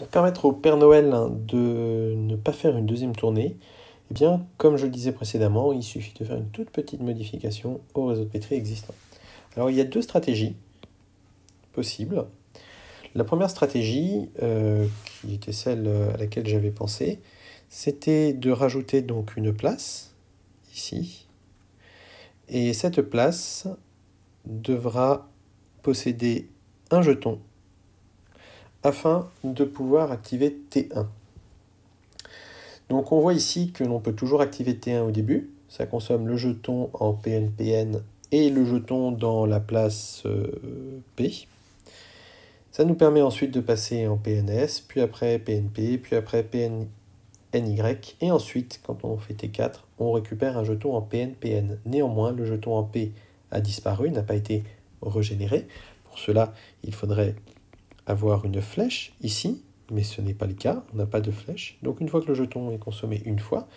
Pour permettre au Père Noël de ne pas faire une deuxième tournée, eh bien, comme je le disais précédemment, il suffit de faire une toute petite modification au réseau de pétri existant. Alors, il y a deux stratégies possibles. La première stratégie, qui était celle à laquelle j'avais pensé, c'était de rajouter donc une place, ici, et cette place devra posséder un jeton afin de pouvoir activer T1. Donc on voit ici que l'on peut toujours activer T1 au début. Ça consomme le jeton en PNPN et le jeton dans la place P. Ça nous permet ensuite de passer en PNS, puis après PNP, puis après PNY. Et ensuite, quand on fait T4, on récupère un jeton en PNPN. Néanmoins, le jeton en P a disparu, n'a pas été régénéré. Pour cela, il faudrait avoir une flèche ici, mais ce n'est pas le cas, on n'a pas de flèche. Donc une fois que le jeton est consommé une fois,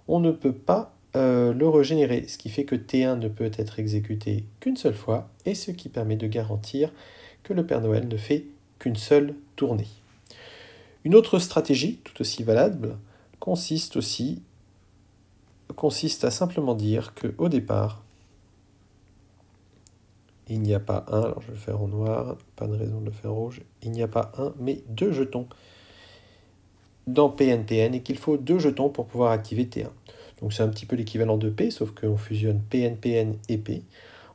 on ne peut pas le régénérer, ce qui fait que T1 ne peut être exécuté qu'une seule fois, et ce qui permet de garantir que le Père Noël ne fait qu'une seule tournée. Une autre stratégie, tout aussi valable, consiste à simplement dire qu'au départ, il n'y a pas un, alors je vais le faire en noir, pas de raison de le faire en rouge, il n'y a pas un, mais deux jetons dans PNPN et qu'il faut deux jetons pour pouvoir activer T1. Donc c'est un petit peu l'équivalent de P, sauf qu'on fusionne PNPN et P.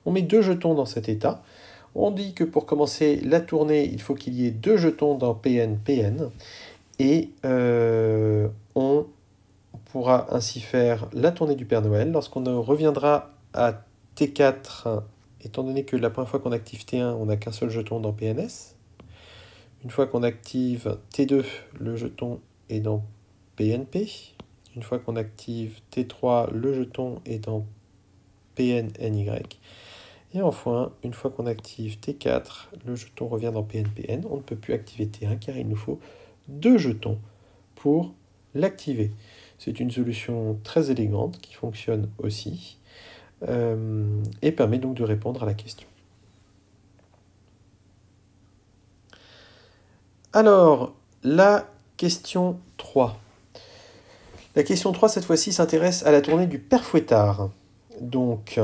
On met deux jetons dans cet état. On dit que pour commencer la tournée, il faut qu'il y ait deux jetons dans PNPN et on pourra ainsi faire la tournée du Père Noël. Lorsqu'on reviendra à T4, étant donné que la première fois qu'on active T1, on n'a qu'un seul jeton dans PNS. Une fois qu'on active T2, le jeton est dans PNP. Une fois qu'on active T3, le jeton est dans PNNY. Et enfin, une fois qu'on active T4, le jeton revient dans PNPN. On ne peut plus activer T1 car il nous faut deux jetons pour l'activer. C'est une solution très élégante qui fonctionne aussi et permet donc de répondre à la question. Alors, la question 3. La question 3, cette fois-ci, s'intéresse à la tournée du Père Fouettard. Donc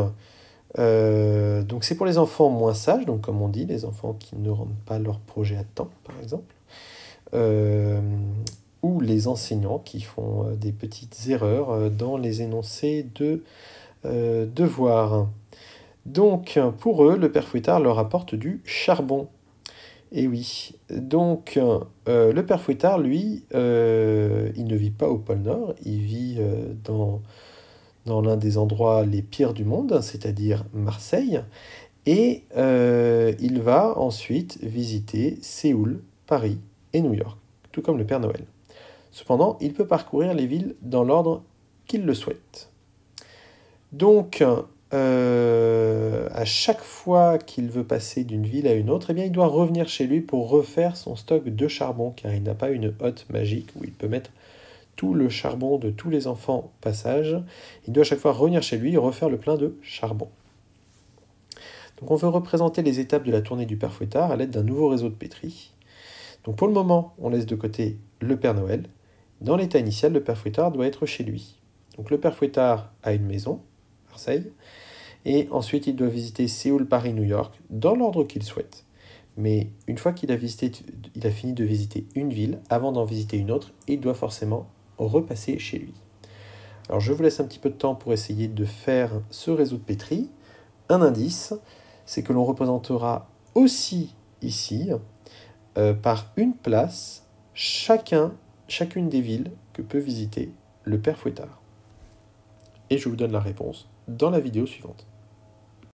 c'est pour les enfants moins sages, donc comme on dit, les enfants qui ne rendent pas leur projet à temps, par exemple, ou les enseignants qui font des petites erreurs dans les énoncés de devoirs. Donc, pour eux, le Père Fouettard leur apporte du charbon. Et oui, donc le Père Fouettard, lui, il ne vit pas au pôle Nord, il vit dans l'un des endroits les pires du monde, c'est-à-dire Marseille, et il va ensuite visiter Séoul, Paris et New York, tout comme le Père Noël. Cependant, il peut parcourir les villes dans l'ordre qu'il le souhaite. Donc, à chaque fois qu'il veut passer d'une ville à une autre, eh bien, il doit revenir chez lui pour refaire son stock de charbon, car il n'a pas une hotte magique où il peut mettre tout le charbon de tous les enfants au passage. Il doit à chaque fois revenir chez lui et refaire le plein de charbon. Donc on veut représenter les étapes de la tournée du Père Fouettard à l'aide d'un nouveau réseau de pétri. Donc pour le moment, on laisse de côté le Père Noël. Dans l'état initial, le Père Fouettard doit être chez lui. Donc le Père Fouettard a une maison, Marseille, et ensuite il doit visiter Séoul, Paris, New York, dans l'ordre qu'il souhaite. Mais une fois qu'il a fini de visiter une ville, avant d'en visiter une autre, il doit forcément repasser chez lui. Alors je vous laisse un petit peu de temps pour essayer de faire ce réseau de pétri. Un indice, c'est que l'on représentera aussi ici, par une place, chacune des villes que peut visiter le Père Fouettard. Et je vous donne la réponse dans la vidéo suivante.